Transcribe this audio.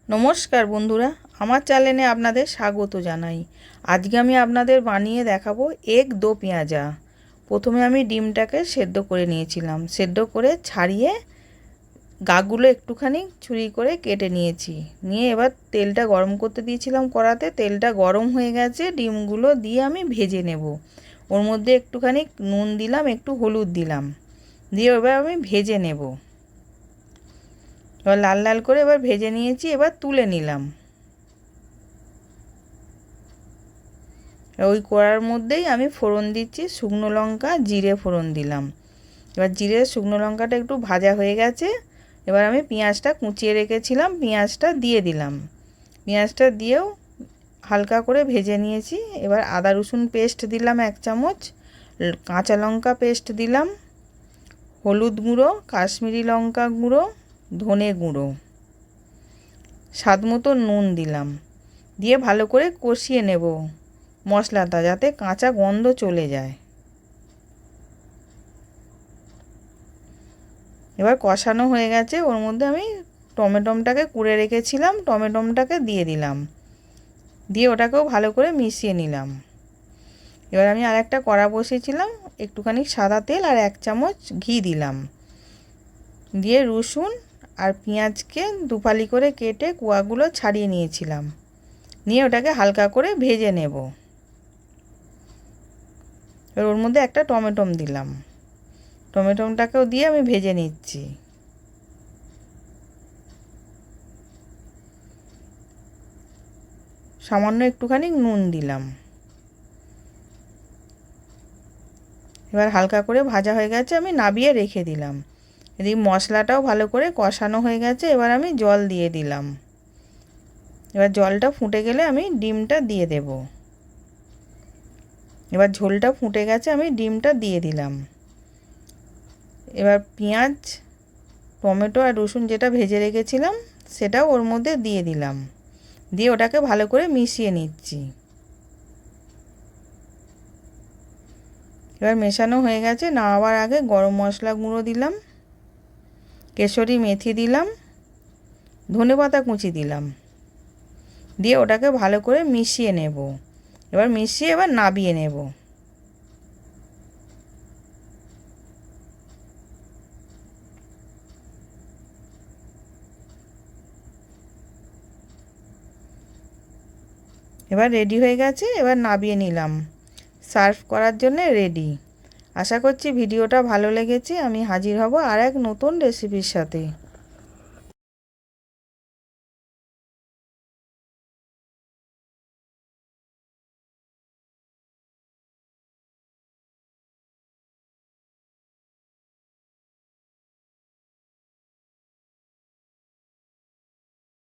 নমস্কার বন্ধুরা, আমার চ্যানেলে আপনাদের স্বাগত জানাই। আজকে আমি আপনাদের বানিয়ে দেখাবো এগ দো পেঁয়াজা। প্রথমে আমি ডিমটাকে সেদ্ধ করে নিয়েছিলাম, সেদ্ধ করে ছাড়িয়ে গাগুলো একটুখানি ছুরি করে কেটে নিয়েছি। নিয়ে এবার তেলটা গরম করতে দিয়েছিলাম কড়াতে, তেলটা গরম হয়ে গেছে, ডিমগুলো দিয়ে আমি ভেজে নেব। ওর মধ্যে একটুখানি নুন দিলাম, একটু হলুদ দিলাম, দিয়ে এবার আমি ভেজে নেব। এবার লাল লাল করে এবার ভেজে নিয়েছি, এবার তুলে নিলাম। ওই কড়ার মধ্যেই আমি ফোড়ন দিচ্ছি, শুকনো লঙ্কা জিরে ফোড়ন দিলাম। এবার জিরে শুকনো লঙ্কাটা একটু ভাজা হয়ে গেছে, এবার আমি পেঁয়াজটা কুচিয়ে রেখেছিলাম, পেঁয়াজটা দিয়ে দিলাম। পেঁয়াজটা দিয়েও হালকা করে ভেজে নিয়েছি। এবার আদা রসুন পেস্ট দিলাম 1 চামচ, কাঁচা লঙ্কা পেস্ট দিলাম, হলুদ গুঁড়ো, কাশ্মীরি লঙ্কা গুঁড়ো, ধনে গুঁড়ো, স্বাদ মতো নুন দিলাম। দিয়ে ভালো করে কষিয়ে নেব মশলাটা, যাতে কাঁচা গন্ধ চলে যায়। এবার কষানো হয়ে গেছে, ওর মধ্যে আমি টমেটোটাকে কুড়ে রেখেছিলাম, টমেটোটাকে দিয়ে দিলাম। দিয়ে ওটাকেও ভালো করে মিশিয়ে নিলাম। এবার আমি আরেকটা কড়া বসিয়েছিলাম, একটুখানি সাদা তেল আর 1 চামচ ঘি দিলাম। দিয়ে রসুন আর পেঁয়াজকে দুফালি করে কেটে কোয়াগুলো ছাড়িয়ে নিয়েছিলাম, নিয়ে ওটাকে হালকা করে ভেজে নেব। এবার ওর মধ্যে একটা টমেটো দিলাম, টমেটোটাকেও দিয়ে আমি ভেজে নিচ্ছি। সামান্য একটুখানি নুন দিলাম। এবার হালকা করে ভাজা হয়ে গেছে, আমি নাবিয়ে রেখে দিলাম। এদিকে মশলাটাও ভালো করে কষানো হয়ে গেছে, এবার আমি জল দিয়ে দিলাম। এবার জলটা ফুটে গেলে আমি ডিমটা দিয়ে দেব। এবার ঝোলটা ফুটে গেছে, আমি ডিমটা দিয়ে দিলাম। এবার পেঁয়াজ, টমেটো আর রসুন যেটা ভেজে রেখেছিলাম সেটাও ওর মধ্যে দিয়ে দিলাম, দিয়ে ওটাকে ভালো করে মিশিয়ে নিচ্ছি। এবার মেশানো হয়ে গেছে, নামাবার আগে গরম মশলা গুঁড়ো দিলাম, কেশরি মেথি দিলাম, ধনেপাতা কুচি দিলাম, দিয়ে ওটাকে ভালো করে মিশিয়ে নেব। এবার মিশিয়ে এবার নাবিয়ে নেব। এবার রেডি হয়ে গেছে, এবার নাবিয়ে নিলাম, সার্ভ করার জন্য রেডি। আশা করছি ভিডিওটা ভালো লেগেছে। আমি হাজির হব আর এক নতুন রেসিপির সাথে।